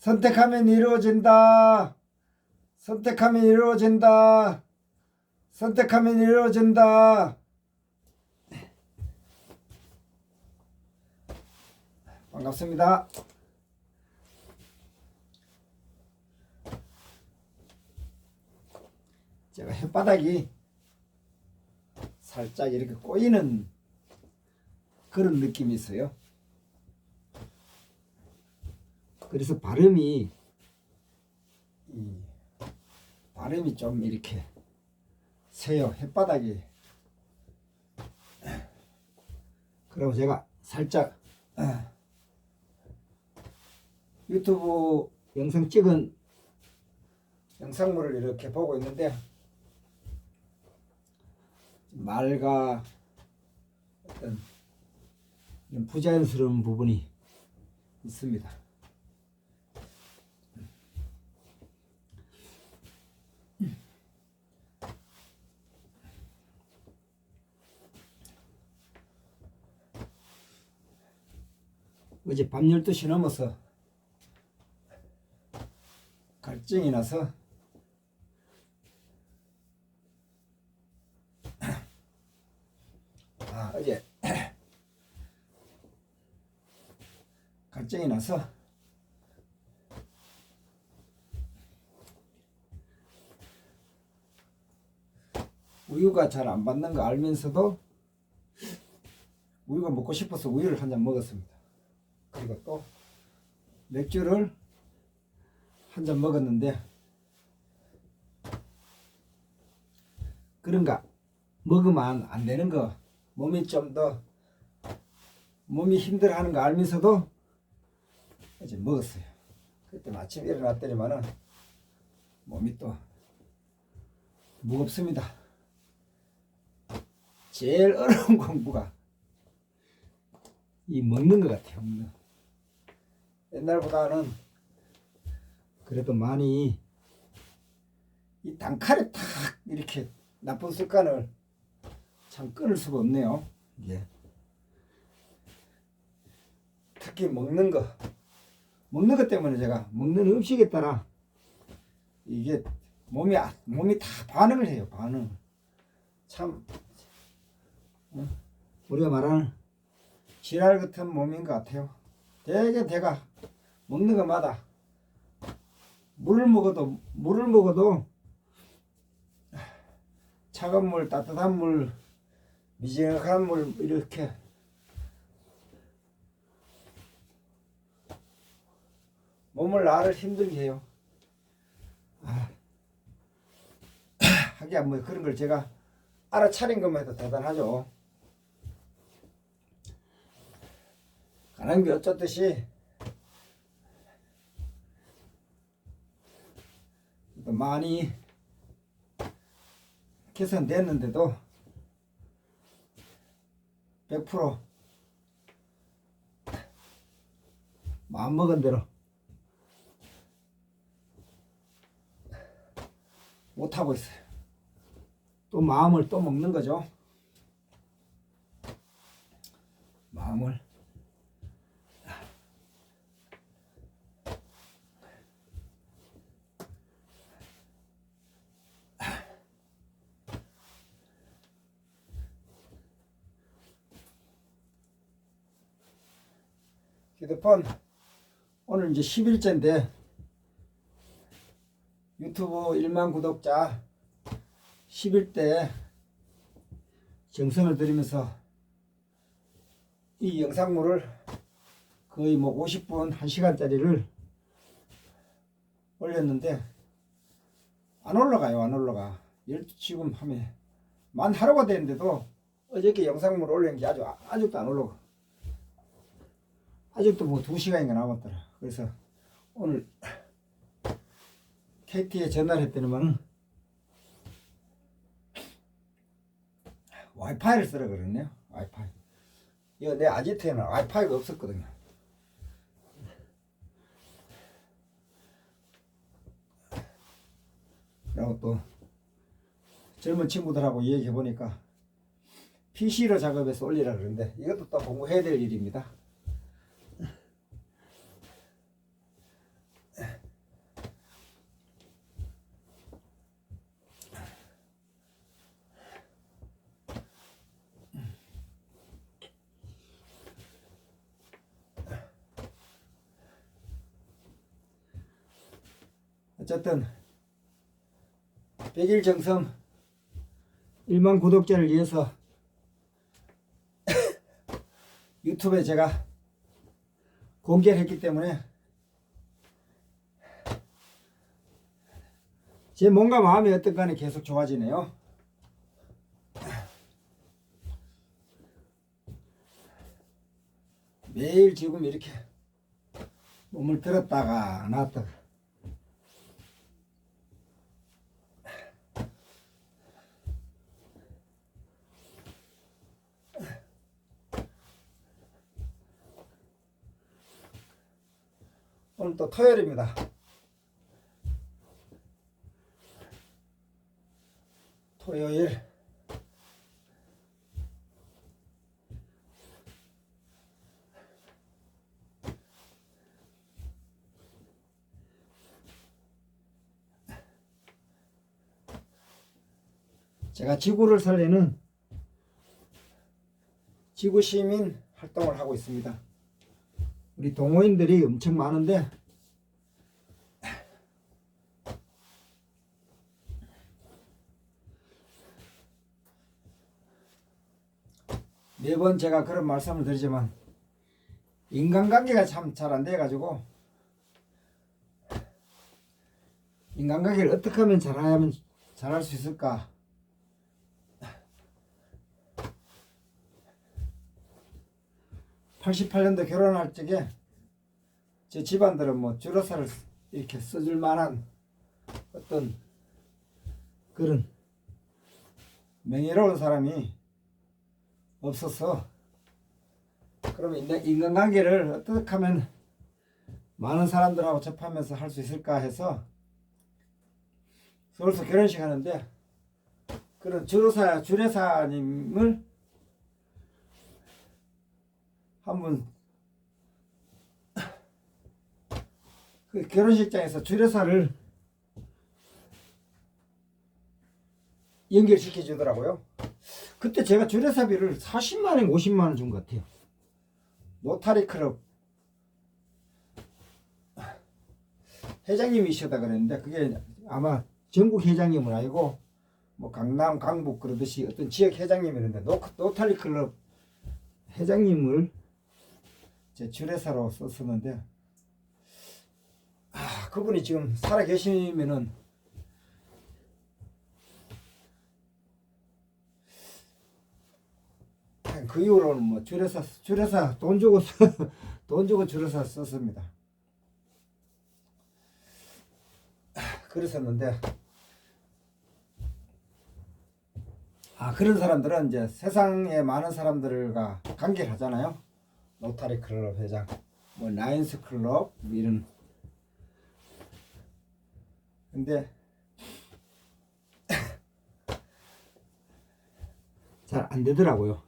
선택하면 이루어진다. 선택하면 이루어진다. 선택하면 이루어진다. 반갑습니다. 제가 혓바닥이 살짝 이렇게 꼬이는 그런 느낌이 있어요. 그래서 발음이 좀 이렇게 세요. 혓바닥이. 그리고 제가 살짝 유튜브 영상 찍은 영상물을 이렇게 보고 있는데 말과 어떤 이런 부자연스러운 부분이 있습니다. 어제 밤 12시 넘어서 갈증이 나서 어제 갈증이 나서 우유가 잘 안 받는 거 알면서도 우유가 먹고 싶어서 우유를 한 잔 먹었습니다. 그리고 또 맥주를 한 잔 먹었는데 그런가 먹으면 안 되는 거 몸이 좀 더 몸이 힘들어하는 거 알면서도 이제 먹었어요. 그때 아침에 일어났더니만은 몸이 또 무겁습니다. 제일 어려운 공부가 이 먹는 것 같아요. 먹는. 옛날보다는 그래도 많이 이 단칼에 탁 이렇게 나쁜 습관을 참 끊을 수가 없네요. 이게 특히 먹는 것 때문에 제가 먹는 음식에 따라 이게 몸이 다 반응을 해요. 반응. 참 우리가 말하는 지랄 같은 몸인 것 같아요. 되게 내가 먹는 것마다 물을 먹어도 차가운 물, 따뜻한 물, 미지근한 물 이렇게 몸을 나를 힘들게 해요. 하기야 뭐 그런 걸 제가 알아차린 것만 해도 대단하죠. 가는 게 어쩌듯이 또 많이 개선됐는데도 100% 마음먹은 대로 못하고 있어요. 또 마음을 또 먹는 거죠. 마음을 휴대폰 오늘 이제 10일째인데 유튜브 1만 구독자 10일 때 정성을 들이면서 이 영상물을 거의 뭐 50분 1시간짜리를 올렸는데 안 올라가요. 안 올라가. 지금 하면 만 하루가 됐는데도 어저께 영상물 올린 게 아직도 안 올라가. 아직도 뭐 2시간인가 남았더라. 그래서 오늘 KT에 전화를 했더니만은 와이파이를 쓰라 그러네요. 와이파이. 이거 내 아지트에는 와이파이가 없었거든요. 그리고 또 젊은 친구들하고 얘기해 보니까 PC로 작업해서 올리라 그러는데 이것도 또 공부해야 될 일입니다. 어쨌든 100일 정성 1만 구독자를 위해서 유튜브에 제가 공개를 했기 때문에 제 몸과 마음이 어떤 간에 계속 좋아지네요. 매일 지금 이렇게 몸을 들었다가 놨다가 오늘 또 토요일입니다. 토요일 제가 지구를 살리는 지구시민 활동을 하고 있습니다. 우리 동호인들이 엄청 많은데 매번 제가 그런 말씀을 드리지만 인간관계가 참 잘 안 돼 가지고 인간관계를 어떻게 하면 잘할 수 있을까? 88년도 결혼할 적에 제 집안들은 뭐 주로사를 이렇게 써줄 만한 어떤 그런 명예로운 사람이 없어서 그러면 인간관계를 어떻게 하면 많은 사람들하고 접하면서 할 수 있을까 해서 서울서 결혼식 하는데 그런 주례사님을 한번 그 결혼식장에서 주례사를 연결시켜 주더라고요. 그때 제가 주례사비를 40만원 50만원 준 것 같아요. 노타리 클럽 회장님이시다 그랬는데 그게 아마 전국 회장님은 아니고 뭐 강남 강북 그러듯이 어떤 지역 회장님이었는데 노타리 클럽 회장님을 제 주례사로 썼었는데 그분이 지금 살아 계시면은 그 이후로는 뭐 주례사 돈 주고 돈 주고 주례사 썼습니다. 그랬었는데 그런 사람들은 이제 세상에 많은 사람들과 관계를 하잖아요. 로타리 클럽 회장, 뭐 라이언스 클럽 뭐 이런. 근데 잘 안 되더라고요.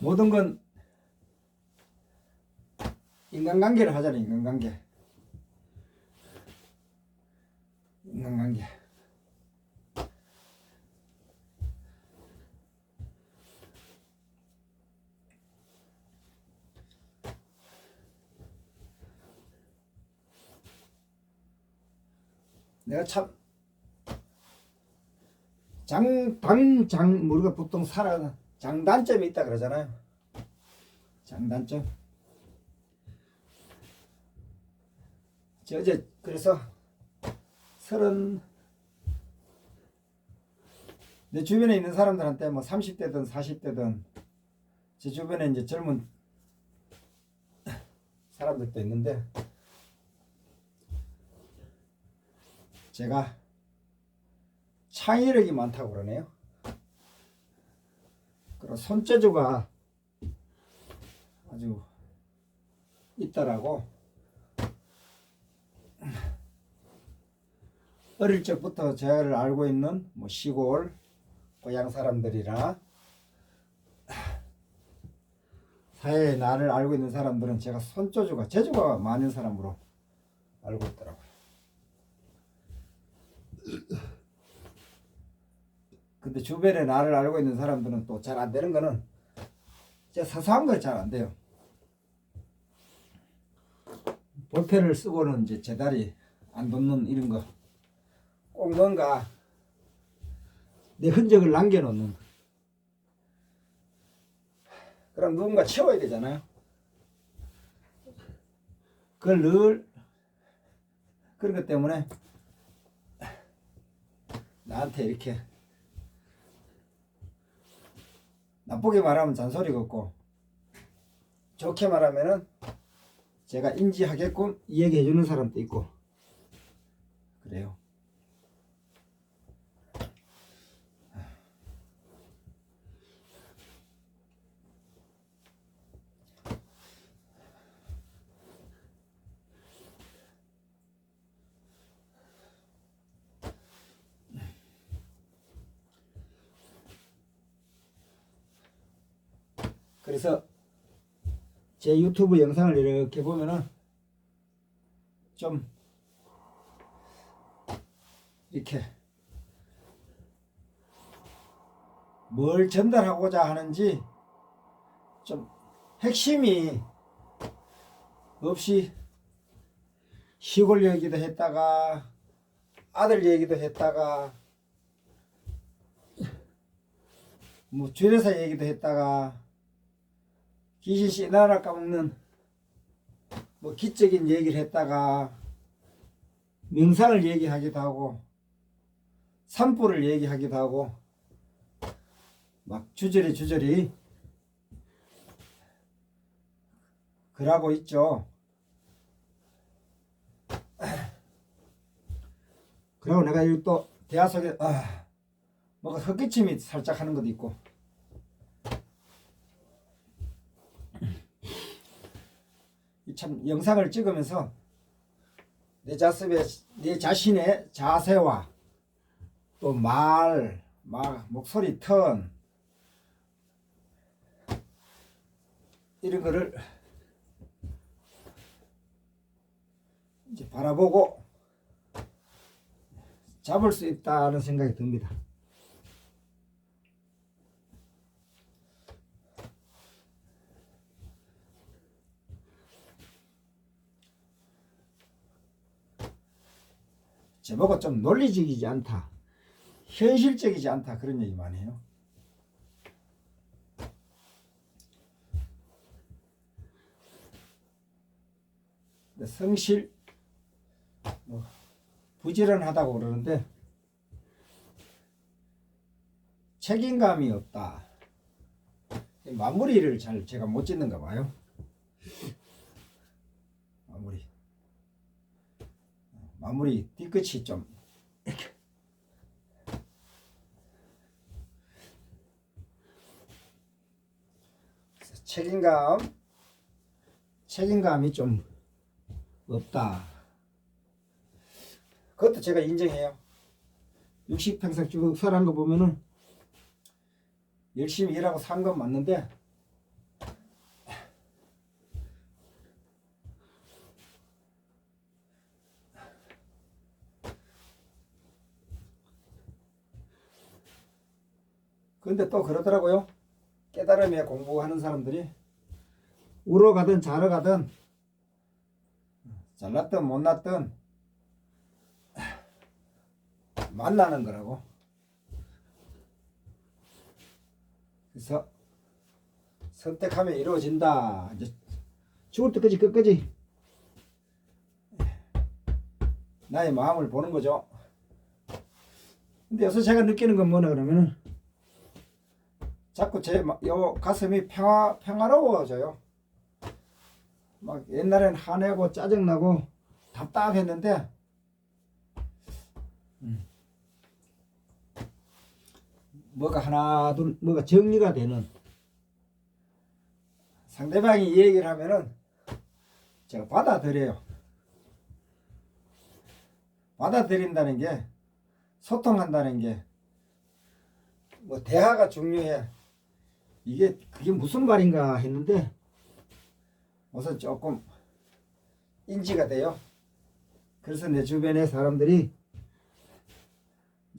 모든 건 인간관계를 하잖아요. 인간관계. 내가 참 우리가 보통 장단점이 있다 그러잖아요. 장단점. 어제 그래서 내 주변에 있는 사람들한테 뭐 30대든 40대든 제 주변에 이제 젊은 사람들도 있는데 제가 창의력이 많다고 그러네요. 그리고 손재주가 아주 있더라고. 어릴 적부터 저를 알고 있는 뭐 시골 고향 사람들이나 사회에 나를 알고 있는 사람들은 제가 재주가 많은 사람으로 알고 있더라고요. 근데 주변에 나를 알고 있는 사람들은 또 잘 안 되는 거는 제 사소한 걸 잘 안 돼요. 볼펜을 쓰고는 이제 제 다리 안 돋는 이런 거 꼭 뭔가 내 흔적을 남겨놓는 그럼 누군가 채워야 되잖아요. 그걸 늘 그런 것 때문에 나한테 이렇게 나쁘게 말하면 잔소리가 없고 좋게 말하면은 제가 인지하게끔 이야기해 주는 사람도 있고 그래요. 그래서 제 유튜브 영상을 이렇게 보면은 좀 이렇게 뭘 전달하고자 하는지 좀 핵심이 없이 시골 얘기도 했다가 아들 얘기도 했다가 뭐 주례사 얘기도 했다가 귀신 씨나라 까먹는 뭐 기적인 얘기를 했다가 명상을 얘기하기도 하고 산불을 얘기하기도 하고 막 주저리 그러고 있죠. 그리고 내가 여기 또 대화 속에 뭔가 헛기침이 살짝 하는 것도 있고 참 영상을 찍으면서 내 자신의 자세와 또 목소리 톤 이런 거를 이제 바라보고 잡을 수 있다는 생각이 듭니다. 제보고 좀 논리적이지 않다, 현실적이지 않다 그런 얘기만 해요. 성실 부지런하다고 그러는데 책임감이 없다. 마무리를 잘 제가 못 짓는가 봐요. 마무리 뒤끝이 좀 이렇게 책임감이 좀 없다. 그것도 제가 인정해요. 60평생 쭉 살아간 거 보면은 열심히 일하고 산 건 맞는데 근데 또 그러더라고요. 깨달음에 공부하는 사람들이 우러 가든 자러 가든 잘났든 못났든 만나는 거라고. 그래서 선택하면 이루어진다. 이제 죽을 때까지 끝까지 나의 마음을 보는 거죠. 근데 요새 제가 느끼는 건 뭐냐 그러면은 자꾸 제 요 가슴이 평화로워져요. 막 옛날엔 화내고 짜증나고 답답했는데 뭐가 하나 둘 뭐가 정리가 되는, 상대방이 이 얘기를 하면은 제가 받아들여요. 받아들인다는 게 소통한다는 게 뭐 대화가 중요해. 그게 무슨 말인가 했는데 우선 조금 인지가 돼요. 그래서 내 주변의 사람들이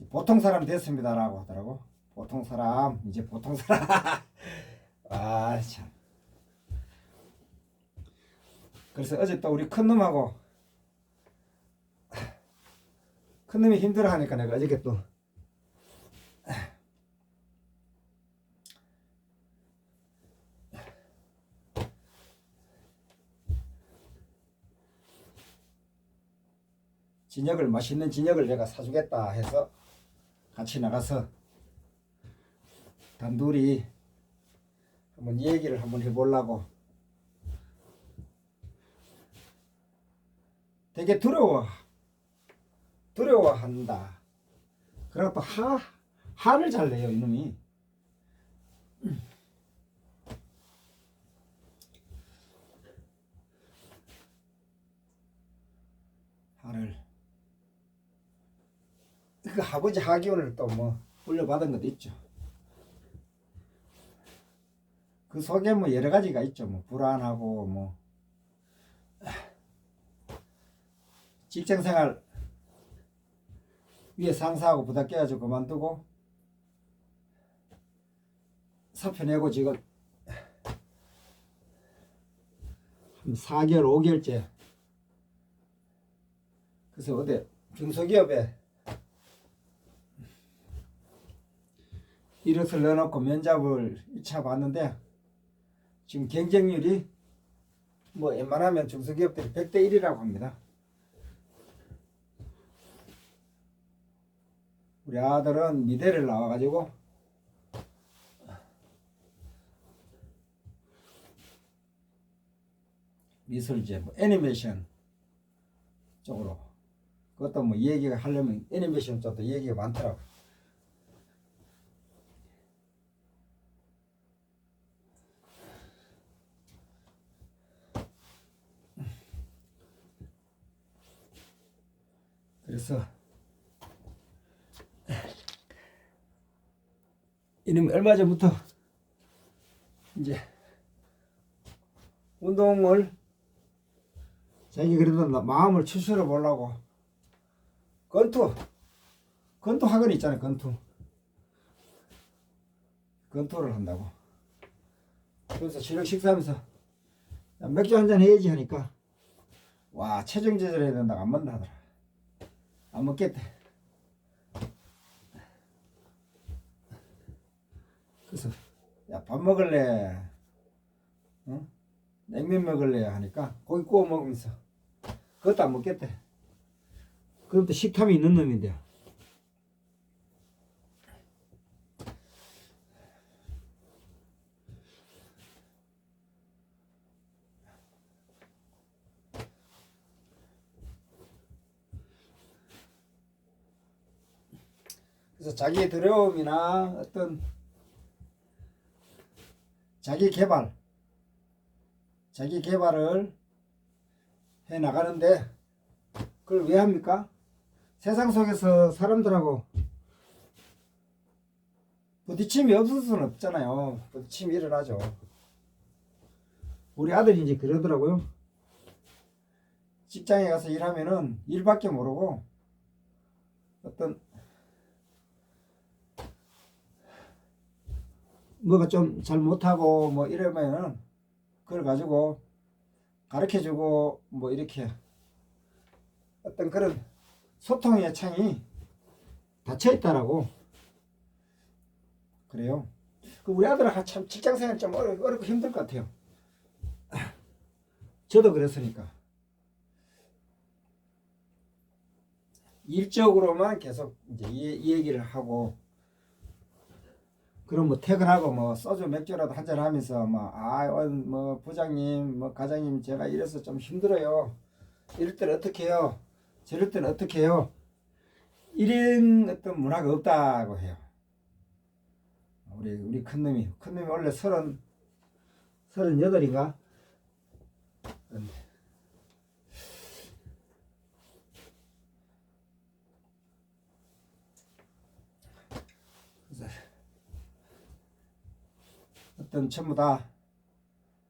보통 사람 됐습니다 라고 하더라고. 보통 사람, 이제 보통 사람. 아 참. 그래서 어제 또 우리 큰놈하고 큰놈이 힘들어하니까 내가 어저께 또 맛있는 진역을 내가 사주겠다 해서 같이 나가서 단둘이 한번 얘기를 한번 해보려고. 되게 두려워한다. 그리고 또 화를 잘 내요 이놈이. 화를 그 아버지 하기운을 또 뭐 물려받은 것도 있죠. 그 속에 뭐 여러 가지가 있죠. 뭐 불안하고 뭐 직장생활 위에 상사하고 부닥겨가지고 그만두고 사표 내고 지금 한 4개월 5개월째 그래서 어디 중소기업에 이력서를 넣어놓고 면접을 1차 봤는데 지금 경쟁률이 뭐 웬만하면 중소기업들이 100대 1이라고 합니다. 우리 아들은 미대를 나와가지고 미술제, 뭐 애니메이션 쪽으로 그것도 뭐 얘기가 하려면 애니메이션 쪽도 얘기가 많더라고. 그래서 이놈이 얼마 전부터 이제 운동을 자기 그래도 마음을 추스려 보려고 권투 학원 있잖아요. 권투를 한다고. 그래서 저녁 식사하면서 맥주 한잔 해야지 하니까 와 체중 조절해야 된다고 안 먹는다 하더라. 안 먹겠대. 그래서 야 밥 먹을래? 응? 냉면 먹을래? 하니까 고기 구워 먹으면서 그것도 안 먹겠대. 그럼 또 식탐이 있는 놈인데. 그래서 자기의 두려움이나 어떤 자기 개발을 해 나가는데 그걸 왜 합니까? 세상 속에서 사람들하고 부딪힘이 없을 수는 없잖아요. 부딪힘이 일어나죠. 우리 아들이 이제 그러더라고요. 직장에 가서 일하면은 일밖에 모르고 어떤 뭐가 좀 잘 못하고 뭐 이러면은 그걸 가지고 가르쳐주고 뭐 이렇게 어떤 그런 소통의 창이 닫혀 있다라고 그래요. 그 우리 아들은 참 직장생활 좀 어렵고 힘들 것 같아요. 저도 그랬으니까 일적으로만 계속 이제 이 얘기를 하고 그럼 뭐 퇴근하고 뭐 소주 맥주라도 한잔 하면서 뭐 부장님 뭐 과장님 제가 이래서 좀 힘들어요. 이럴 때는 어떻게 해요? 저럴 때는 어떻게 해요? 이런 어떤 문화가 없다고 해요. 우리 큰놈이 원래 38인가? 그런데 어떤 전부 다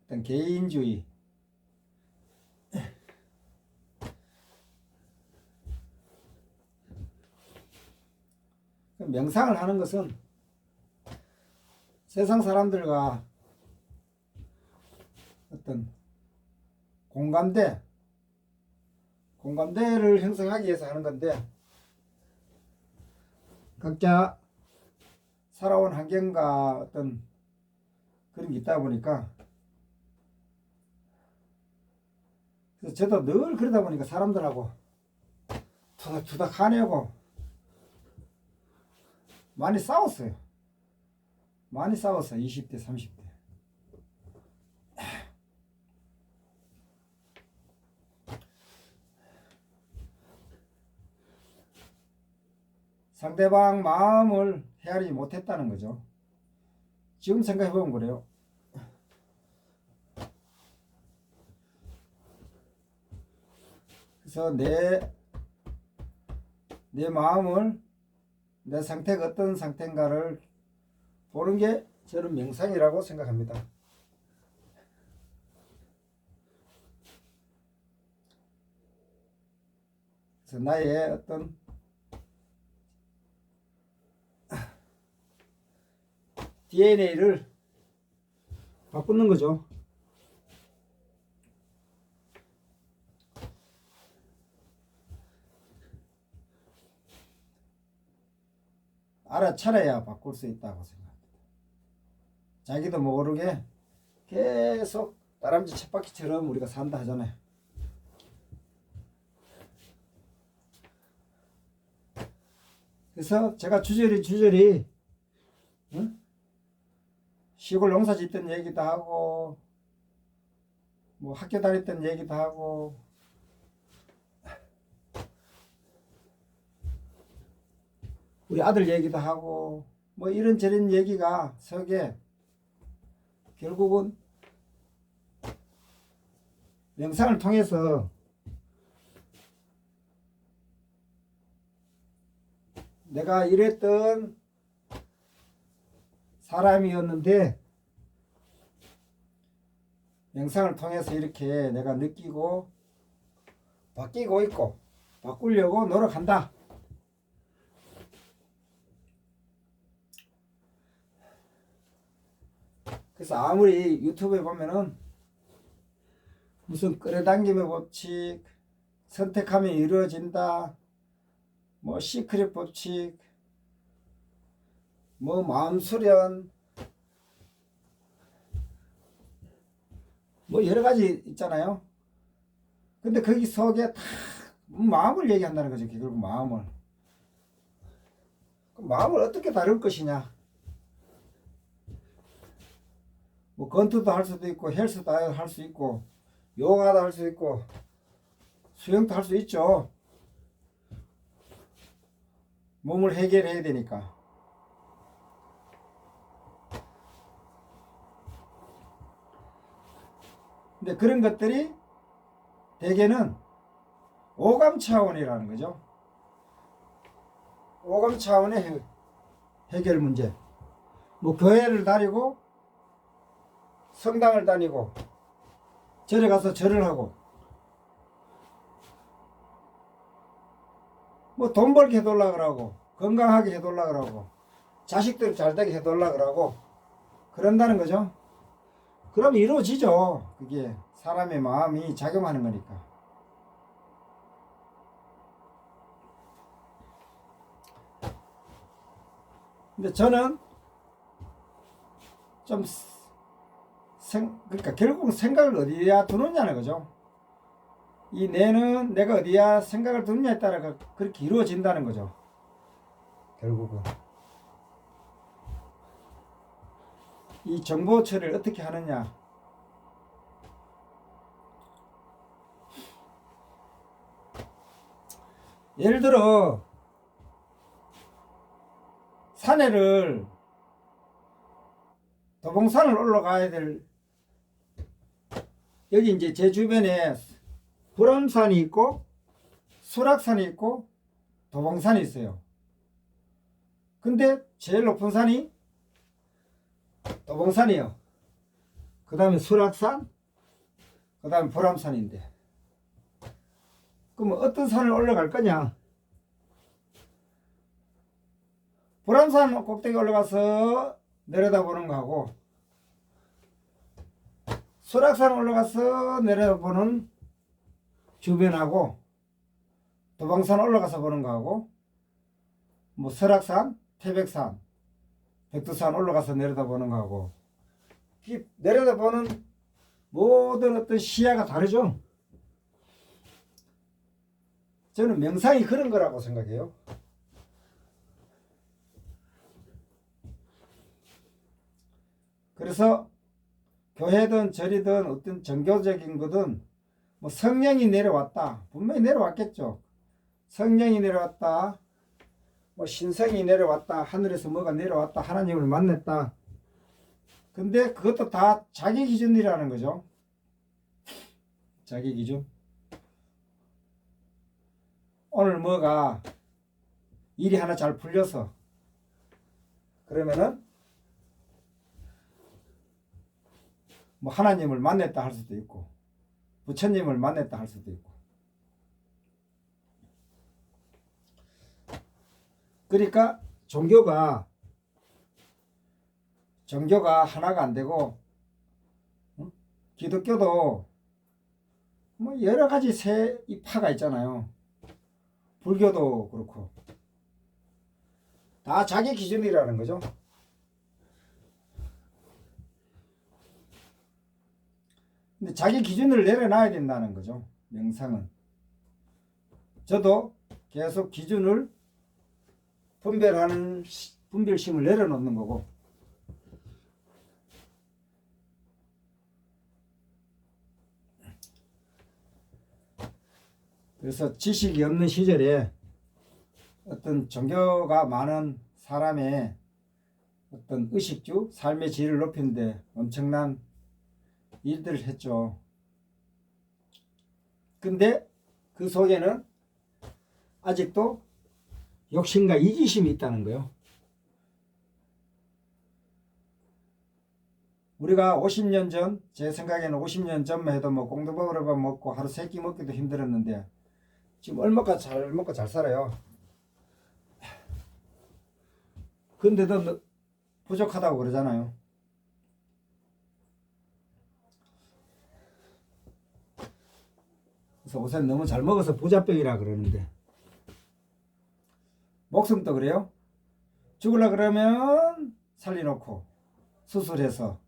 어떤 개인주의 명상을 하는 것은 세상 사람들과 어떤 공감대를 형성하기 위해서 하는 건데, 각자 살아온 환경과 어떤 그런 게 있다 보니까, 그래서 저도 늘 그러다 보니까 사람들하고 투닥투닥 하냐고 많이 싸웠어요. 20대 30대. 상대방 마음을 헤아리지 못했다는 거죠. 지금 생각해보면 그래요. 그래서 내 마음을, 내 상태가 어떤 상태인가를 보는 게 저는 명상이라고 생각합니다. 그래서 나의 어떤 DNA를 바꾸는 거죠. 알아차려야 바꿀 수 있다고 생각합니다. 자기도 모르게 계속 다람쥐 쳇바퀴처럼 우리가 산다 하잖아요. 그래서 제가 주저리 시골 농사 짓던 얘기도 하고, 뭐 학교 다녔던 얘기도 하고, 우리 아들 얘기도 하고, 뭐 이런저런 얘기가 속에 결국은 명상을 통해서 내가 이랬던 사람이었는데 명상을 통해서 이렇게 내가 느끼고 바뀌고 있고 바꾸려고 노력한다. 그래서 아무리 유튜브에 보면은 무슨 끌어당김의 법칙, 선택하면 이루어진다, 뭐 시크릿 법칙, 뭐 마음 수련, 뭐 여러 가지 있잖아요. 근데 거기 속에 다 마음을 얘기한다는 거죠. 결국 마음을. 그럼 마음을 어떻게 다룰 것이냐. 뭐 권투도 할 수도 있고 헬스도 할 수 있고 요가도 할 수 있고 수영도 할 수 있죠. 몸을 해결해야 되니까. 근데 그런 것들이 대개는 오감 차원이라는 거죠. 오감 차원의 해결 문제. 뭐 교회를 다니고 성당을 다니고 절에 가서 절을 하고 뭐 돈 벌게 해달라 그러고 건강하게 해달라 그러고 자식들 잘되게 해달라 그러고 그런다는 거죠. 그럼 이루어지죠. 그게 사람의 마음이 작용하는 거니까. 근데 저는 좀 그러니까 결국은 생각을 어디야 두느냐는 거죠. 이 뇌는 내가 어디야 생각을 두느냐에 따라 그렇게 이루어진다는 거죠. 결국은 이 정보 처리를 어떻게 하느냐. 예를 들어 산에를 도봉산을 올라가야 될 여기 이제 제 주변에 불암산이 있고 수락산이 있고 도봉산이 있어요. 근데 제일 높은 산이 도봉산이요. 그 다음에 수락산, 그 다음에 불암산인데 그럼 어떤 산을 올라갈 거냐. 불암산 꼭대기 올라가서 내려다보는 거하고 설악산 올라가서 내려보는 주변하고 도방산 올라가서 보는 거하고 뭐 설악산, 태백산, 백두산 올라가서 내려다보는 거하고 이 내려다보는 모든 어떤 시야가 다르죠. 저는 명상이 그런 거라고 생각해요. 그래서 교회든 절이든 어떤 종교적인 거든 뭐 성령이 내려왔다. 분명히 내려왔겠죠. 성령이 내려왔다. 뭐 신성이 내려왔다. 하늘에서 뭐가 내려왔다. 하나님을 만났다. 근데 그것도 다 자기 기준이라는 거죠. 자기 기준. 오늘 뭐가 일이 하나 잘 풀려서 그러면은 뭐 하나님을 만났다 할 수도 있고 부처님을 만났다 할 수도 있고 그러니까 종교가 하나가 안 되고 기독교도 뭐 여러 가지 이 파가 있잖아요. 불교도 그렇고 다 자기 기준이라는 거죠. 근데 자기 기준을 내려놔야 된다는 거죠. 명상은. 저도 계속 기준을 분별심을 내려놓는 거고 그래서 지식이 없는 시절에 어떤 종교가 많은 사람의 어떤 의식주, 삶의 질을 높이는데 엄청난 일들을 했죠. 근데 그 속에는 아직도 욕심과 이기심이 있다는 거예요. 우리가 50년 전, 제 생각에는 50년 전만 해도 뭐 공동밥을 먹고 하루 3끼 먹기도 힘들었는데 지금 얼마까 잘 먹고 잘 살아요. 근데도 부족하다고 그러잖아요. 그래서 요새 너무 잘 먹어서 부자병이라 그러는데 목숨도 그래요. 죽으려 그러면 살려놓고 수술해서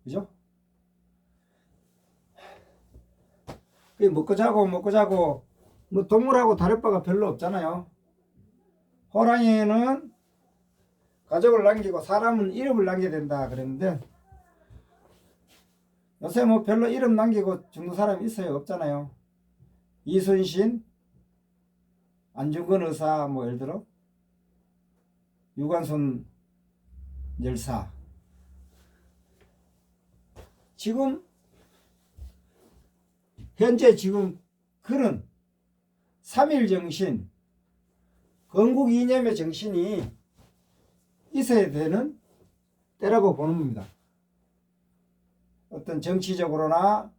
그죠? 먹고 자고 뭐 동물하고 다를 바가 별로 없잖아요. 호랑이는 가족을 남기고 사람은 이름을 남겨야 된다 그랬는데 요새 뭐 별로 이름 남기고 죽는 사람이 있어요? 없잖아요. 이순신, 안중근 의사, 뭐 예를 들어 유관순 열사. 지금 현재 지금 그런 3.1 정신, 건국 이념의 정신이 있어야 되는 때라고 보는 겁니다. 어떤 정치적으로나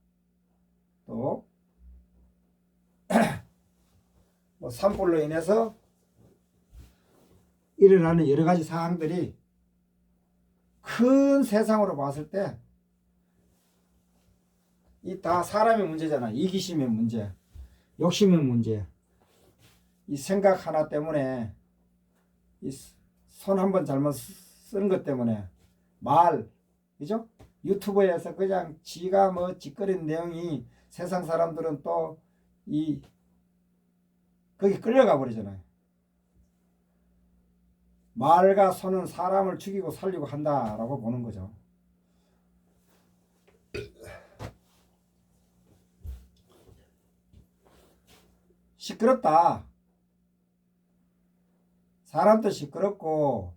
또 뭐 산불로 인해서 일어나는 여러 가지 상황들이 큰 세상으로 봤을 때 이 다 사람의 문제잖아. 이기심의 문제, 욕심의 문제. 이 생각 하나 때문에 이 손 한 번 잘못 쓰는 것 때문에 그죠? 유튜브에서 그냥 지가 뭐 짓거리는 내용이 세상 사람들은 또 거기 끌려가 버리잖아요. 말과 손은 사람을 죽이고 살리고 한다라고 보는 거죠. 시끄럽다. 사람도 시끄럽고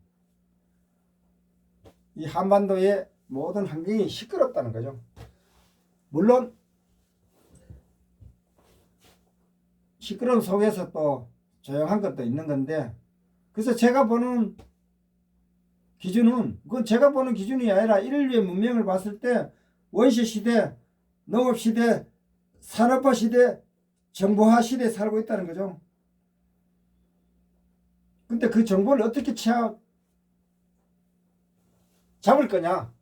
이 한반도의 모든 환경이 시끄럽다는 거죠. 물론 시끄러움 속에서 또 조용한 것도 있는 건데 그래서 제가 보는 기준은 그건 제가 보는 기준이 아니라 인류의 문명을 봤을 때 원시 시대, 농업 시대, 산업화 시대, 정보화 시대에 살고 있다는 거죠. 근데 그 정보를 어떻게 잡을 거냐?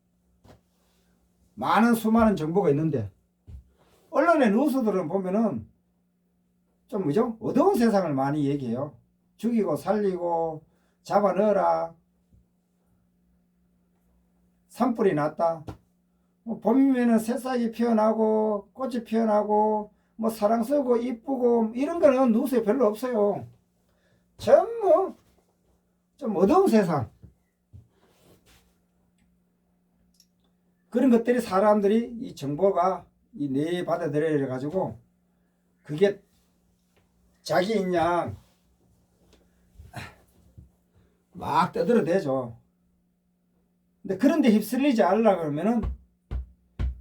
많은 수많은 정보가 있는데 언론의 뉴스들은 보면은 좀 뭐죠? 어두운 세상을 많이 얘기해요. 죽이고 살리고 잡아 넣어라. 산불이 났다. 뭐 봄이면은 새싹이 피어나고 꽃이 피어나고 뭐 사랑스럽고 이쁘고 이런 거는 뉴스에 별로 없어요. 전부 좀 어두운 세상. 그런 것들이 사람들이 이 정보가 이 뇌에 받아들여 가지고 그게 자기 인양 막 떠들어대죠. 근데 그런데 휩쓸리지 않으려고 그러면은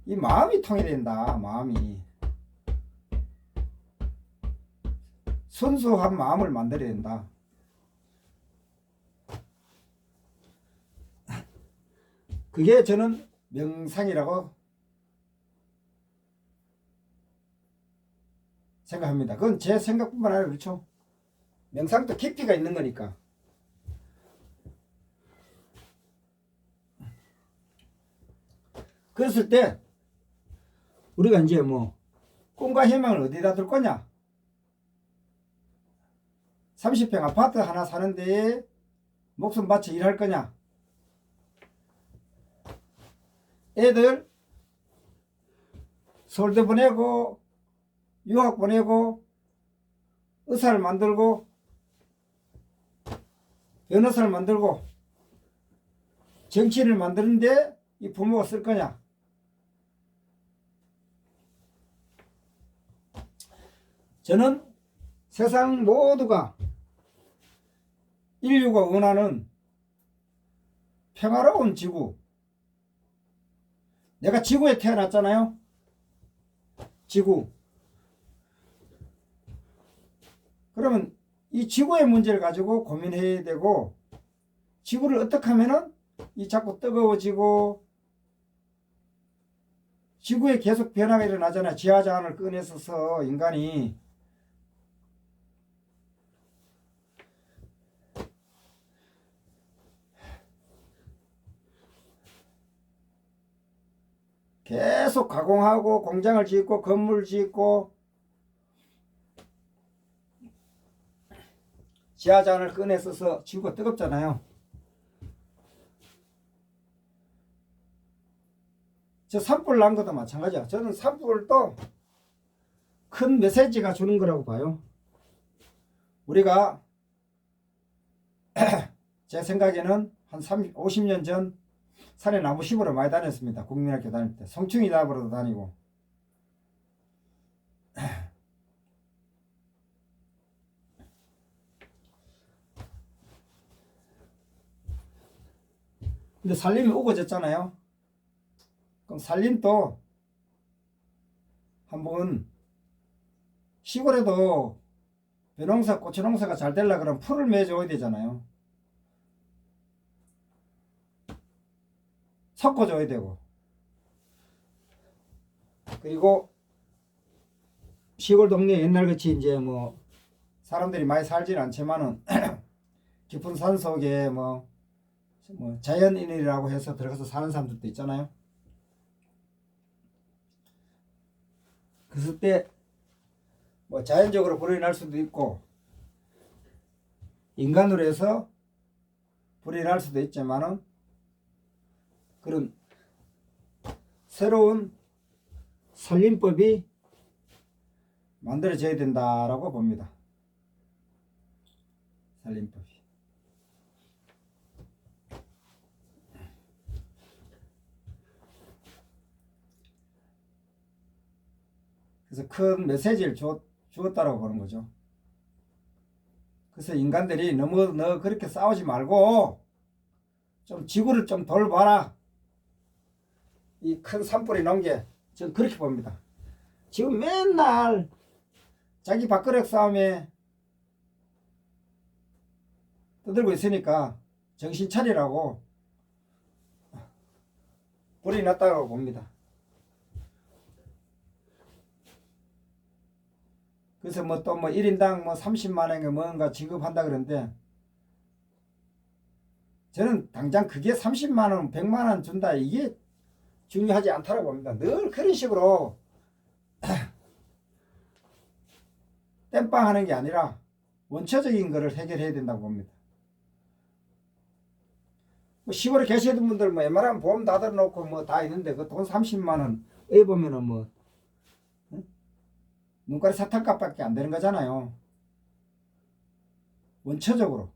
이 마음이 통일된다. 마음이 순수한 마음을 만들어야 된다. 그게 저는 명상이라고 생각합니다. 그건 제 생각뿐만 아니라 그렇죠. 명상도 깊이가 있는 거니까. 그랬을 때 우리가 이제 뭐 꿈과 희망을 어디다 둘 거냐? 30평 아파트 하나 사는 데에 목숨 바쳐 일할 거냐? 애들 서울대 보내고 유학 보내고 의사를 만들고 변호사를 만들고 정치인을 만드는데 이 부모가 쓸 거냐? 저는 세상 모두가 인류가 원하는 평화로운 지구. 내가 지구에 태어났잖아요. 지구. 그러면 이 지구의 문제를 가지고 고민해야 되고, 지구를 어떻게 하면은 이 자꾸 뜨거워지고 지구에 계속 변화가 일어나잖아요. 지하자원을 꺼내서 인간이 계속 가공하고 공장을 짓고 건물 짓고 지하자원을 꺼내서 지구가 뜨겁잖아요. 저 산불 난 것도 마찬가지야. 저는 산불도 큰 메시지가 주는 거라고 봐요. 우리가 제 생각에는 한 50년 전 산에 나무 심으러 많이 다녔습니다. 국민학교 다닐 때. 성충이 잡으러도 다니고. 근데 산림이 우거졌잖아요. 그럼 산림도 한번 시골에도 벼농사, 고추농사가 잘 되려고 그러면 풀을 매줘야 되잖아요. 섞어줘야 되고. 그리고 시골 동네 옛날같이 이제 뭐 사람들이 많이 살지는 않지만은 깊은 산 속에 뭐 자연인이라고 해서 들어가서 사는 사람들도 있잖아요. 그랬을 때 뭐 자연적으로 불이 날 수도 있고 인간으로 해서 불이 날 수도 있지만은 그런 새로운 살림법이 만들어져야 된다라고 봅니다. 살림법이. 그래서 큰 메시지를 주었다라고 보는 거죠. 그래서 인간들이 너무 너 그렇게 싸우지 말고 좀 지구를 좀 돌봐라. 이 큰 산불이 나온 게 저는 그렇게 봅니다. 지금 맨날 자기 밥그릇 싸움에 떠들고 있으니까 정신 차리라고 불이 났다고 봅니다. 그래서 뭐 또 뭐 1인당 뭐 30만 원인가 뭔가 지급한다 그러는데 저는 당장 그게 30만 원, 100만 원 준다 이게 중요하지 않다고 봅니다. 늘 그런 식으로 땜빵 하는 게 아니라 원초적인 거를 해결해야 된다고 봅니다. 뭐 시골에 계시는 분들 뭐 웬만하면 보험 다 들어놓고 뭐 다 있는데 그 돈 30만 원 에 보면은 뭐 눈가리 사탕값밖에 안 되는 거잖아요. 원초적으로.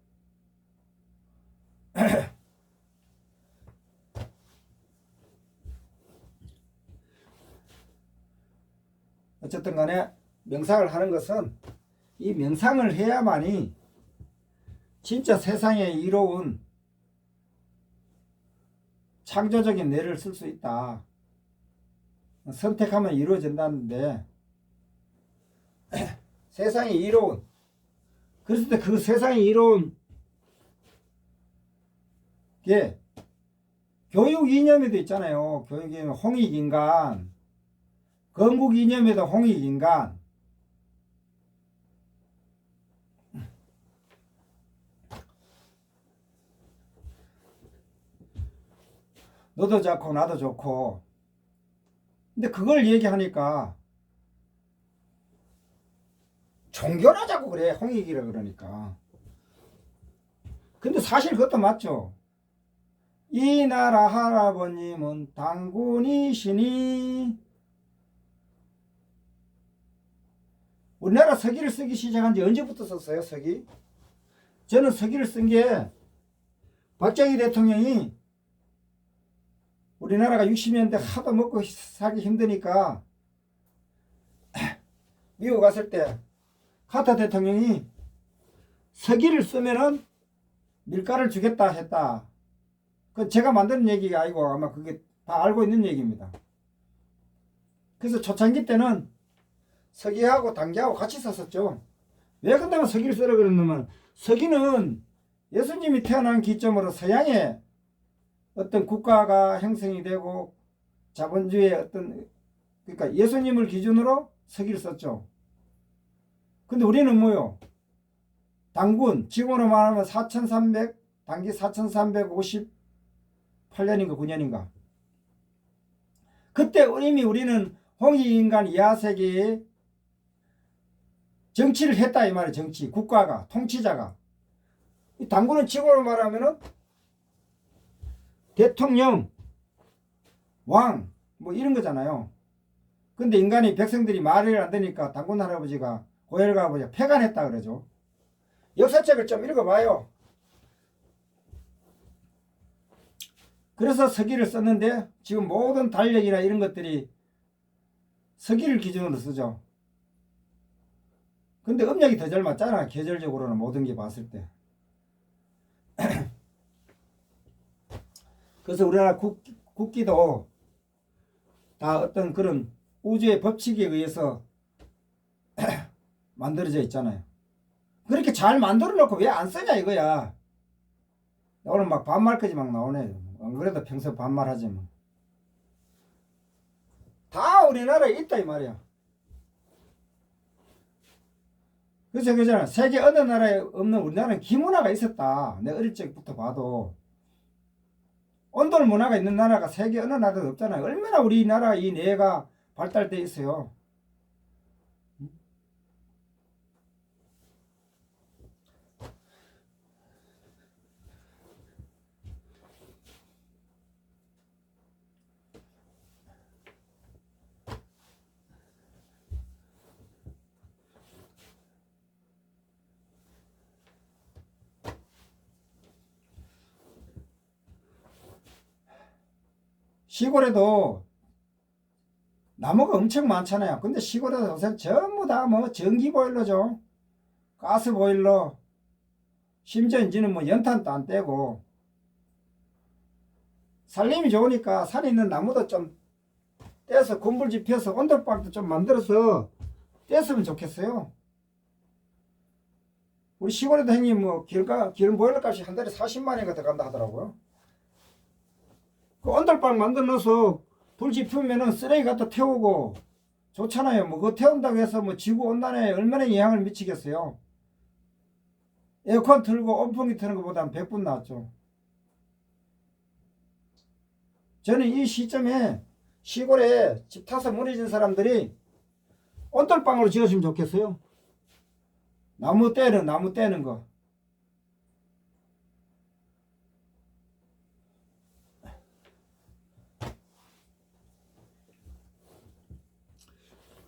어쨌든 간에 명상을 하는 것은 이 명상을 해야만이 진짜 세상에 이로운 창조적인 뇌를 쓸 수 있다. 선택하면 이루어진다는데 세상에 이로운 그랬을 때 그 세상에 이로운 게 교육 이념에도 있잖아요. 교육 이념 홍익인간, 건국 이념에도 홍익인간. 너도 좋고 나도 좋고. 근데 그걸 얘기하니까 종교라 자꾸 그래. 홍익이라 그러니까. 근데 사실 그것도 맞죠. 이 나라 할아버님은 당군이시니. 우리나라 서기를 쓰기 시작한 지 언제부터 썼어요, 서기? 저는 서기를 쓴 게 박정희 대통령이 우리나라가 60년대 하도 먹고 살기 힘드니까 미국 갔을 때 카터 대통령이 서기를 쓰면은 밀가를 주겠다 했다. 그 제가 만드는 얘기가 아니고 아마 그게 다 알고 있는 얘기입니다. 그래서 초창기 때는 서기하고 당기하고 같이 썼었죠. 왜 근데 서기를 쓰라 그랬냐면 서기는 예수님이 태어난 기점으로 서양의 어떤 국가가 형성이 되고 자본주의의 어떤 그러니까 예수님을 기준으로 서기를 썼죠. 근데 우리는 뭐요? 당군 지금으로 말하면 4300 당기 4358년인가 9년인가 그때 이미 우리는 홍익인간 이하세계에 정치를 했다 이 말이에요. 정치 국가가 통치자가 이 당군은 지금으로 말하면은 대통령 왕 뭐 이런 거잖아요. 근데 인간이 백성들이 말을 안 되니까 당군 할아버지가 고열가 아버지가 폐간했다 그러죠. 역사책을 좀 읽어봐요. 그래서 서기를 썼는데 지금 모든 달력이나 이런 것들이 서기를 기준으로 쓰죠. 근데 음력이 더 잘 맞잖아. 계절적으로는 모든 게 봤을 때. 그래서 우리나라 국기도 다 어떤 그런 우주의 법칙에 의해서 만들어져 있잖아요. 그렇게 잘 만들어 놓고 왜 안 쓰냐 이거야. 오늘 막 반말까지 막 나오네. 안 그래도 평소 반말하지 뭐. 다 우리나라에 있다 이 말이야. 그래서 그잖아. 세계 어느 나라에 없는 우리나라는 기문화가 있었다. 내가 어릴 적부터 봐도. 온돌 문화가 있는 나라가 세계 어느 나라도 없잖아요. 얼마나 우리나라 이 뇌가 발달돼 있어요. 시골에도 나무가 엄청 많잖아요. 근데 시골에도 요새 전부 다 뭐 전기 보일러죠. 가스 보일러. 심지어 이제는 뭐 연탄도 안 떼고. 살림이 좋으니까 산에 있는 나무도 좀 떼서 군불집 펴서 온돌방도 좀 만들어서 떼으면 좋겠어요. 우리 시골에도 형님 뭐 기름 보일러 값이 한 달에 40만 원이 들어간다 하더라고요. 그 온돌방 만들어 놓어서 불 지피면은 쓰레기 갖다 태우고 좋잖아요. 뭐 그거 태운다고 해서 뭐 지구 온난화에 얼마나 영향을 미치겠어요. 에어컨 틀고 온풍기 트는 것보다는 100분 낫죠. 저는 이 시점에 시골에 집 타서 무너진 사람들이 온돌방으로 지었으면 좋겠어요. 나무 떼는 거.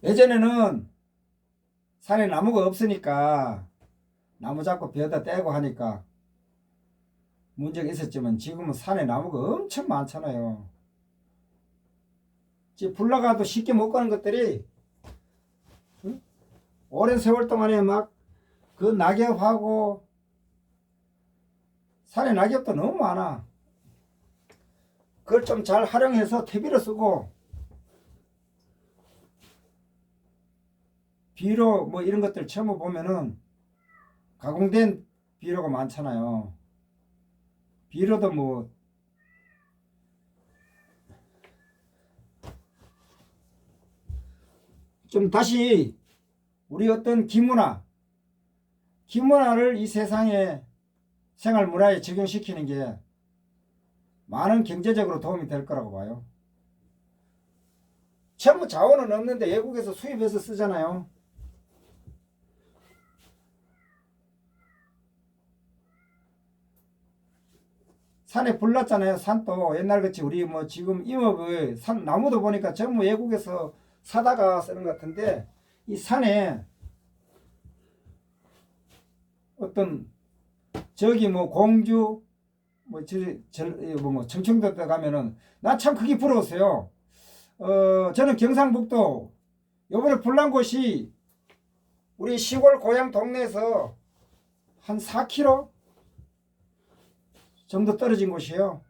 예전에는 산에 나무가 없으니까 나무 잡고 벼다 떼고 하니까 문제가 있었지만 지금은 산에 나무가 엄청 많잖아요. 불 나가도 쉽게 못 가는 것들이 오랜 세월 동안에 막 그 낙엽하고 산에 낙엽도 너무 많아. 그걸 좀 잘 활용해서 퇴비로 쓰고 비료 뭐 이런 것들 처음 보면은 가공된 비료가 많잖아요. 비료도 뭐 좀 다시 우리 어떤 기문화를 이 세상에 생활 문화에 적용시키는 게 많은 경제적으로 도움이 될 거라고 봐요. 전부 자원은 없는데 외국에서 수입해서 쓰잖아요. 산에 불 났잖아요. 산도 옛날같이 우리 뭐 지금 임업의 산 나무도 보니까 전부 외국에서 사다가 쓰는 것 같은데 이 산에 어떤 저기 뭐 공주 뭐 청청도 때 가면은 나 참 그게 부러웠어요. 저는 경상북도 요번에 불난 곳이 우리 시골 고향 동네에서 한 4km 정도 떨어진 곳이에요.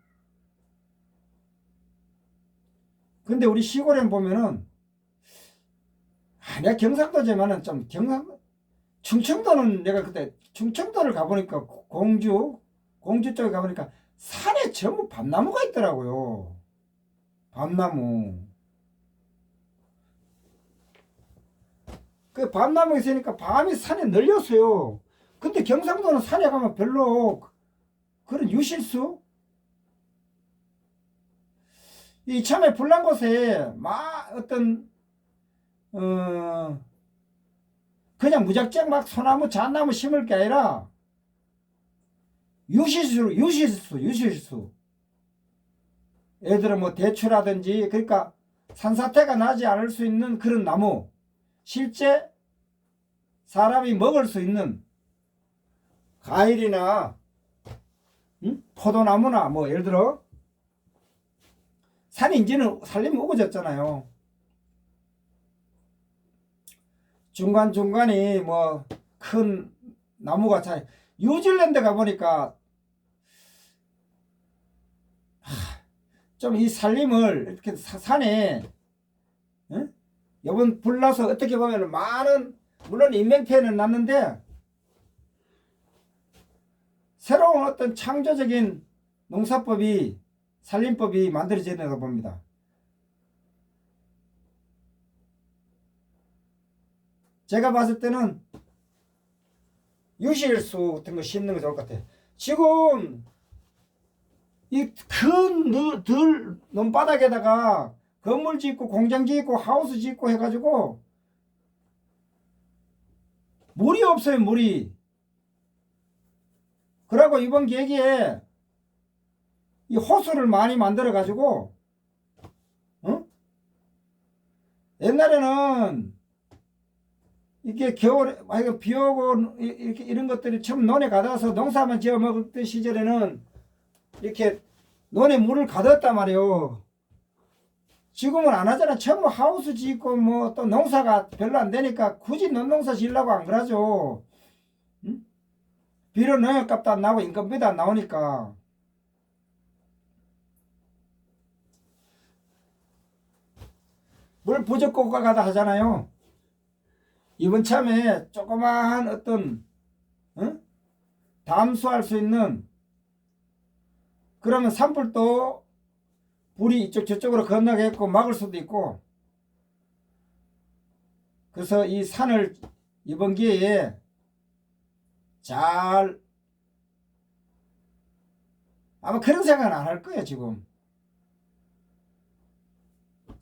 근데 우리 시골에 보면은 내가 경상도지만은 좀 충청도는 내가 그때 충청도를 가보니까 공주 쪽에 가보니까 산에 전부 밤나무가 있더라고요. 밤나무. 그 밤나무 있으니까 밤이 산에 널렸어요. 근데 경상도는 산에 가면 별로 그런 유실수? 이 처음에 불난 곳에 막 어떤 그냥 무작정 막 소나무 잣나무 심을 게 아니라 유실수. 예를 들어 뭐 대추라든지 그러니까 산사태가 나지 않을 수 있는 그런 나무, 실제 사람이 먹을 수 있는 과일이나 포도나무나 뭐 예를 들어 산이 이제는 살림이 우거졌잖아요. 중간중간이 뭐 큰 나무가 잘 뉴질랜드 가보니까 좀 이 살림을 이렇게 산에 이번 불나서 어떻게 보면 많은 물론 인명피해는 났는데 새로운 어떤 창조적인 농사법이 살림법이 만들어지는 거 봅니다. 제가 봤을 때는 유실수 같은 거 심는 거 좋을 것 같아요. 지금 이 큰 들 논바닥에다가 건물 짓고 공장 짓고 하우스 짓고 해가지고 물이 없어요. 물이. 그러고 이번 계기에 이 호수를 많이 만들어 가지고 옛날에는 이게 겨울에 비 오고 이렇게 이런 것들이 처음 논에 가둬서 농사만 지어 먹을 시절에는 이렇게 논에 물을 가뒀단 말이에요. 지금은 안 하잖아. 전부 하우스 짓고 뭐 또 농사가 별로 안 되니까 굳이 논농사 지으려고 안 그러죠. 비료 농약값도 안 나오고 인건비도 안 나오니까. 물 부족 국가가 하잖아요. 이번 참에 조그마한 어떤 담수할 수 있는 그러면 산불도 불이 이쪽 저쪽으로 건너겠고 막을 수도 있고 그래서 이 산을 이번 기회에 잘 아마 그런 생각은 안 할 거예요 지금.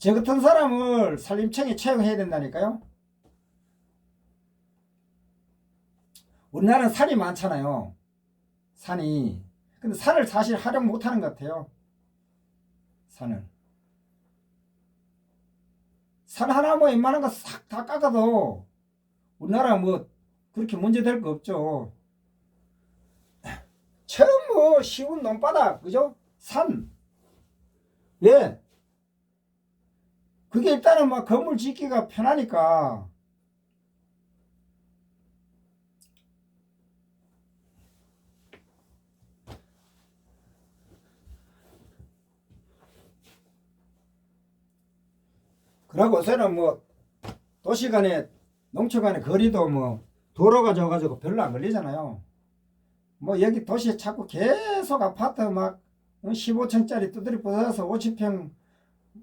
저 같은 사람을 산림청에 채용해야 된다니까요. 우리나라는 산이 많잖아요. 산이. 근데 산을 사실 활용 못하는 것 같아요. 산을. 산 하나 뭐 웬만한 거 싹 다 깎아도 우리나라 뭐 그렇게 문제될 거 없죠. 처음 뭐 쉬운 논바닥, 그죠? 산. 왜? 그게 일단은 막 건물 짓기가 편하니까. 그러고 요새는 뭐 도시 간에 농촌 간에 거리도 뭐 도로가 져가지고 별로 안 걸리잖아요. 뭐 여기 도시에 자꾸 계속 아파트 막 15층짜리 두드리 부숴서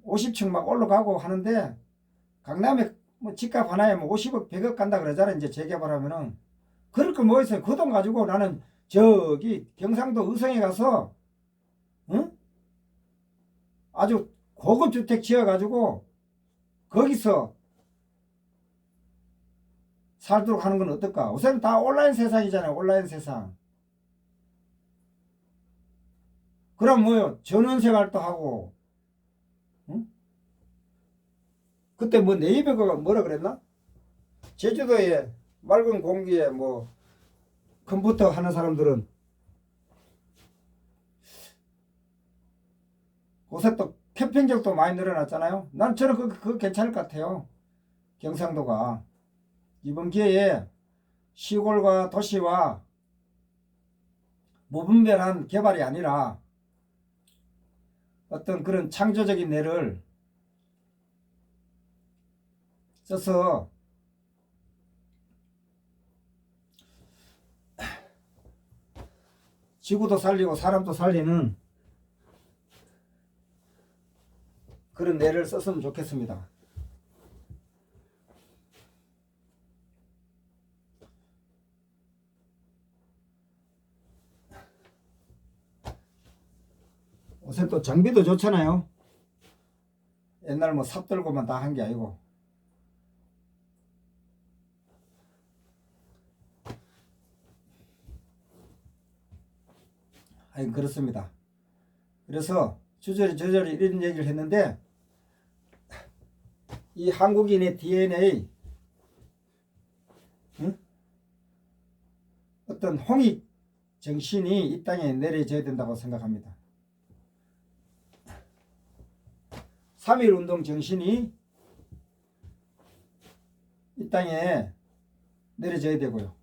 50층 막 올라가고 하는데, 강남에 뭐 집값 하나에 뭐 50억 100억 간다 그러잖아요. 이제 재개발하면은. 그럴 거 뭐 있어요. 그 돈 가지고 나는 저기 경상도 의성에 가서 응? 아주 고급 주택 지어 가지고 거기서 살도록 하는 건 어떨까? 우선 다 온라인 세상이잖아요. 온라인 세상. 그럼 뭐요? 전원생활도 하고. 응? 그때 뭐 네이버가 뭐라 그랬나? 제주도에 맑은 공기에 뭐 컴퓨터 하는 사람들은 곳에 또 캠핑장도 많이 늘어났잖아요. 저는 그거 괜찮을 것 같아요. 경상도가 이번 기회에 시골과 도시와 무분별한 개발이 아니라 어떤 그런 창조적인 뇌를 써서 지구도 살리고 사람도 살리는 그런 뇌를 썼으면 좋겠습니다. 요새 또 장비도 좋잖아요. 옛날 뭐 삽 들고만 다 한 게 아니고. 아니 그렇습니다. 그래서 주저리 이런 얘기를 했는데, 이 한국인의 DNA, 응? 어떤 홍익 정신이 이 땅에 내려져야 된다고 생각합니다. 3.1운동 정신이 이 땅에 내려져야 되고요.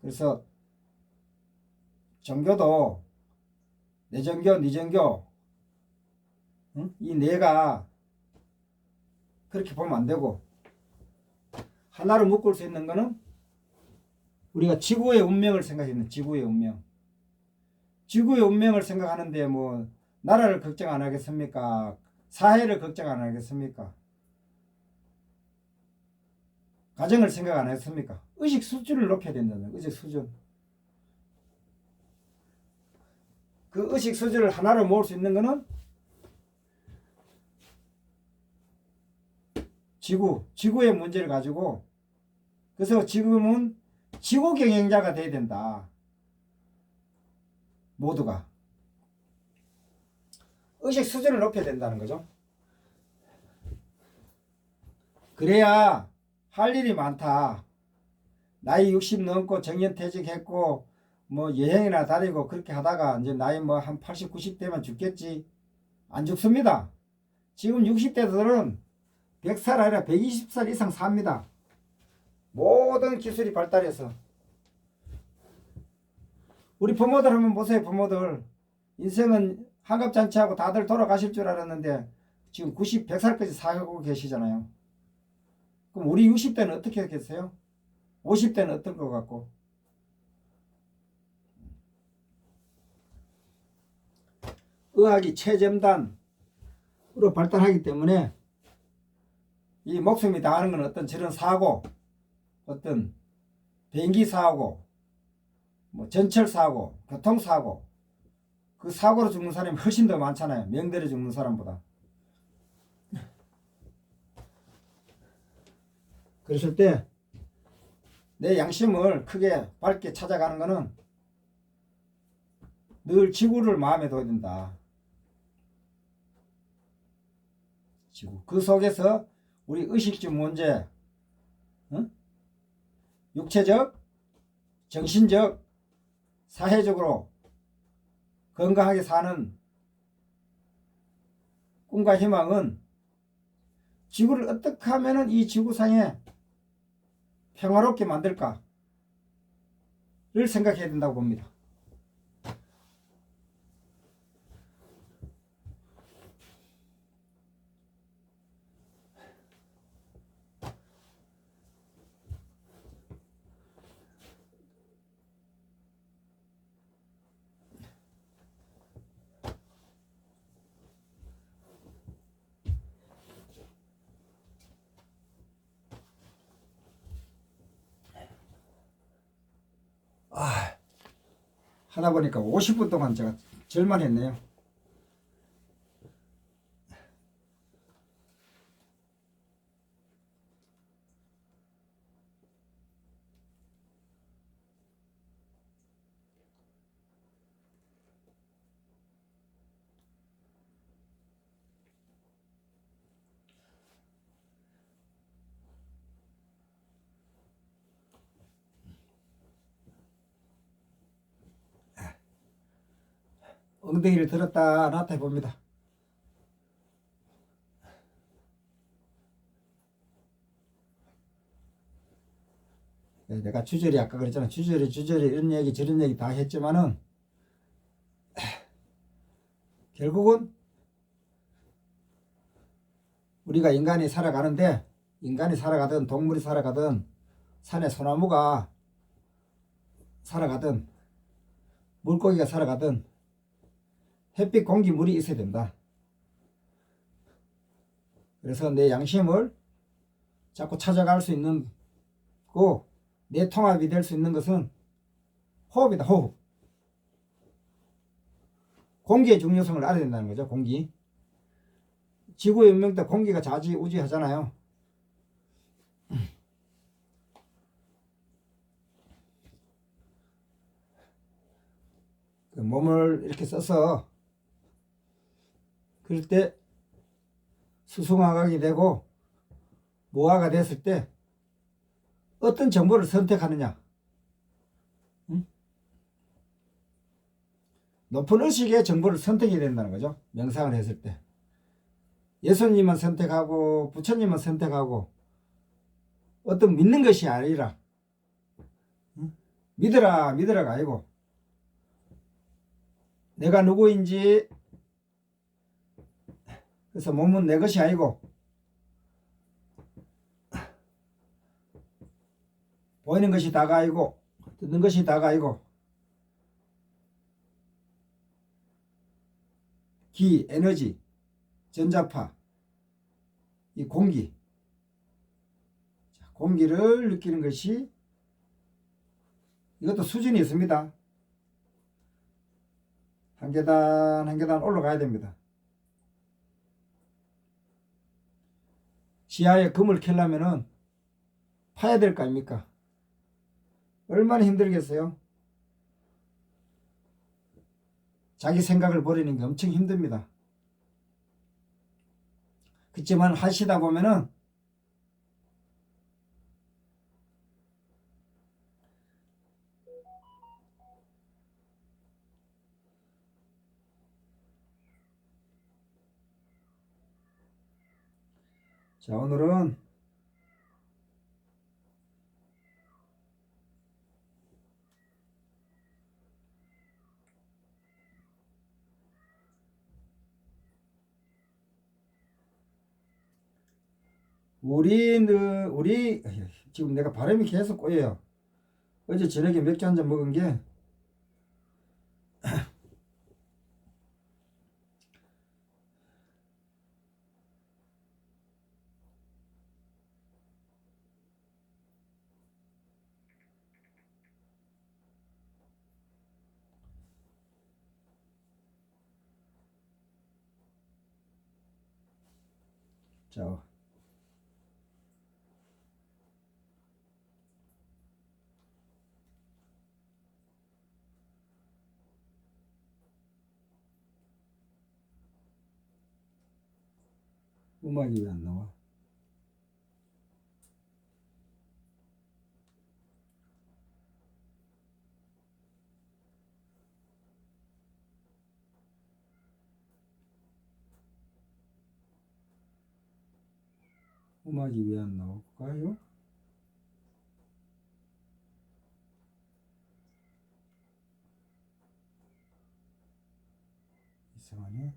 그래서 종교도 내 종교, 네 종교, 응? 이 내가 그렇게 보면 안 되고, 하나로 묶을 수 있는 거는 우리가 지구의 운명을 생각했는 지구의 운명. 지구의 운명을 생각하는데 뭐 나라를 걱정 안 하겠습니까? 사회를 걱정 안 하겠습니까? 가정을 생각 안 하겠습니까? 의식 수준을 높여야 된다는 의식 수준. 그 의식 수준을 하나로 모을 수 있는 거는 지구의 문제를 가지고, 그래서 지금은 지구 경영자가 돼야 된다. 모두가 의식 수준을 높여야 된다는 거죠. 그래야 할 일이 많다. 나이 60 넘고 정년퇴직했고 뭐 여행이나 다니고 그렇게 하다가 이제 나이 뭐 한 80, 90 되면 죽겠지. 안 죽습니다. 지금 60대들은 100살 아니라 120살 이상 삽니다. 모든 기술이 발달해서. 우리 부모들 한번 보세요. 부모들 인생은 한갑잔치하고 다들 돌아가실 줄 알았는데 지금 90, 100살까지 살고 계시잖아요. 그럼 우리 60대는 어떻게 했겠어요? 50대는 어떨 것 같고. 의학이 최첨단으로 발달하기 때문에 이 목숨이 다하는 건 어떤 저런 사고, 어떤 비행기 사고, 뭐 전철 사고, 교통 사고, 그 사고로 죽는 사람이 훨씬 더 많잖아요. 명대로 죽는 사람보다. 그랬을 때 내 양심을 크게 밝게 찾아가는 거는 늘 지구를 마음에 둬야 된다. 지구. 그 속에서 우리 의식적 문제, 응? 육체적, 정신적, 사회적으로 건강하게 사는 꿈과 희망은 지구를 어떻게 하면 이 지구상에 평화롭게 만들까를 생각해야 된다고 봅니다. 하다 보니까 50분 동안 제가 절만했네요. 엉덩이를 들었다 놨다 해봅니다. 내가 주저리 아까 그랬잖아. 주저리 이런 얘기 저런 얘기 다 했지만은 결국은 우리가 인간이 살아가는데 인간이 살아가든 동물이 살아가든 산에 소나무가 살아가든 물고기가 살아가든 햇빛 공기 물이 있어야 된다. 그래서 내 양심을 자꾸 찾아갈 수 있는 고 내 통합이 될 수 있는 것은 호흡이다. 호흡. 공기의 중요성을 알아야 된다는 거죠. 공기. 지구의 운명 때 공기가 좌지우지하잖아요. 그 몸을 이렇게 써서 그럴 때 수승화각이 되고 무화가 됐을 때 어떤 정보를 선택하느냐. 높은 의식의 정보를 선택해야 된다는 거죠. 명상을 했을 때. 예수님은 선택하고 부처님은 선택하고 어떤 믿는 것이 아니라 믿으라가 아니고 내가 누구인지 그래서 몸은 내 것이 아니고 보이는 것이 다가 아니고 듣는 것이 다가 아니고 기, 에너지, 전자파, 이 공기 공기를 느끼는 것이 이것도 수준이 있습니다. 한 계단 한 계단 올라가야 됩니다. 지하에 금을 캐려면은 파야 될 거 아닙니까? 얼마나 힘들겠어요? 자기 생각을 버리는 게 엄청 힘듭니다. 그렇지만 하시다 보면은 자 오늘은 우리 지금 내가 발음이 계속 꼬여요. 어제 저녁에 맥주 한 잔 먹은 게 자 음악이 왜 안 나와? 음악이 왜 안 나올까요? 이상하네.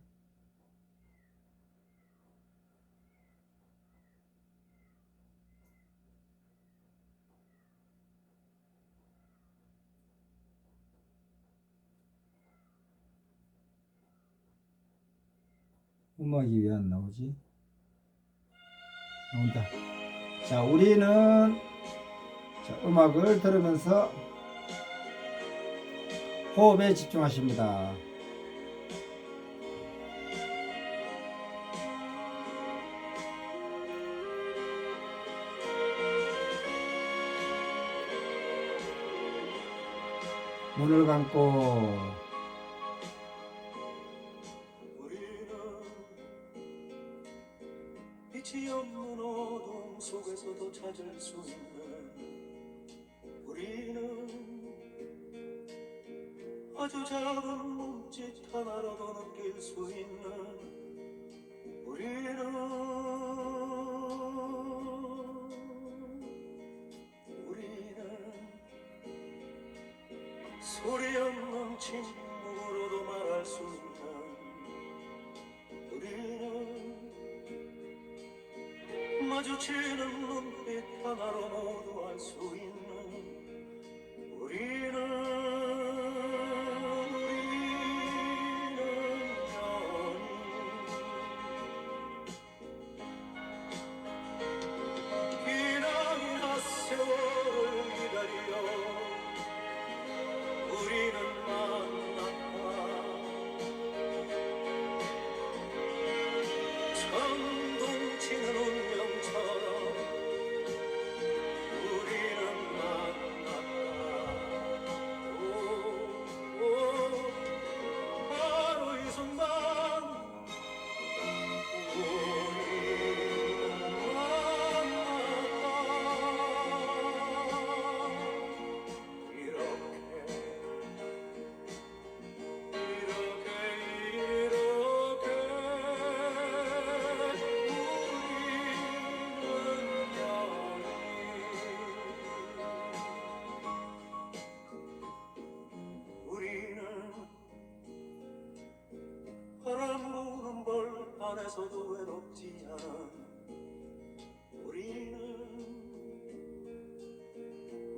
음악이 왜 안 나오지? 나온다. 자, 우리는 자, 음악을 들으면서 호흡에 집중하십니다. 눈을 감고 빛이 없는 어둠 속에서도 찾을 수 있는 우리는 아주 작은 몸짓 하나로도 느낄 수 있는 우리는 소리 없는 침묵으로도 말할 수 있는 우리는 마주치는 눈빛 하나로 모두 알 수 있는 기나긴 핫세월을 기다려 우리는 만났다. 천둥치는 운명처럼 우리는 만났다. 바로 이 순간 우리는 만났다. 이렇게 우리는 바람 부는 벌 안에서도 외롭지 않은 우리는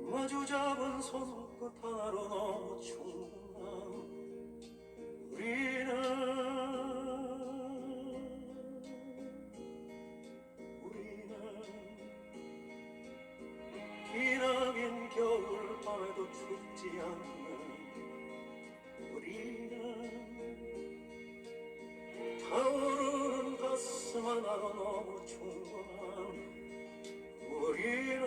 마주 잡은 손끝 하나로 너무 충분한 우리는 기나긴 겨울 밤에도 춥지 않는 우리는 타오르는 가슴 하나로 너무 충분한 우리는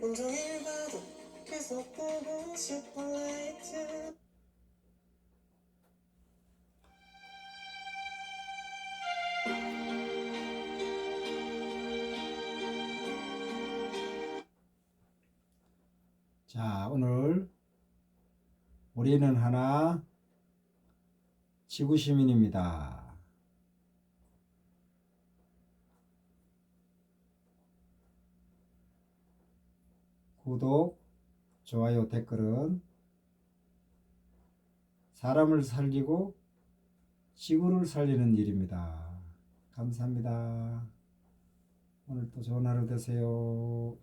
온종일 봐도 계속 보고 싶어 late. 자, 오늘 우리는 하나 지구시민입니다. 구독, 좋아요, 댓글은 사람을 살리고 지구를 살리는 일입니다. 감사합니다. 오늘도 좋은 하루 되세요.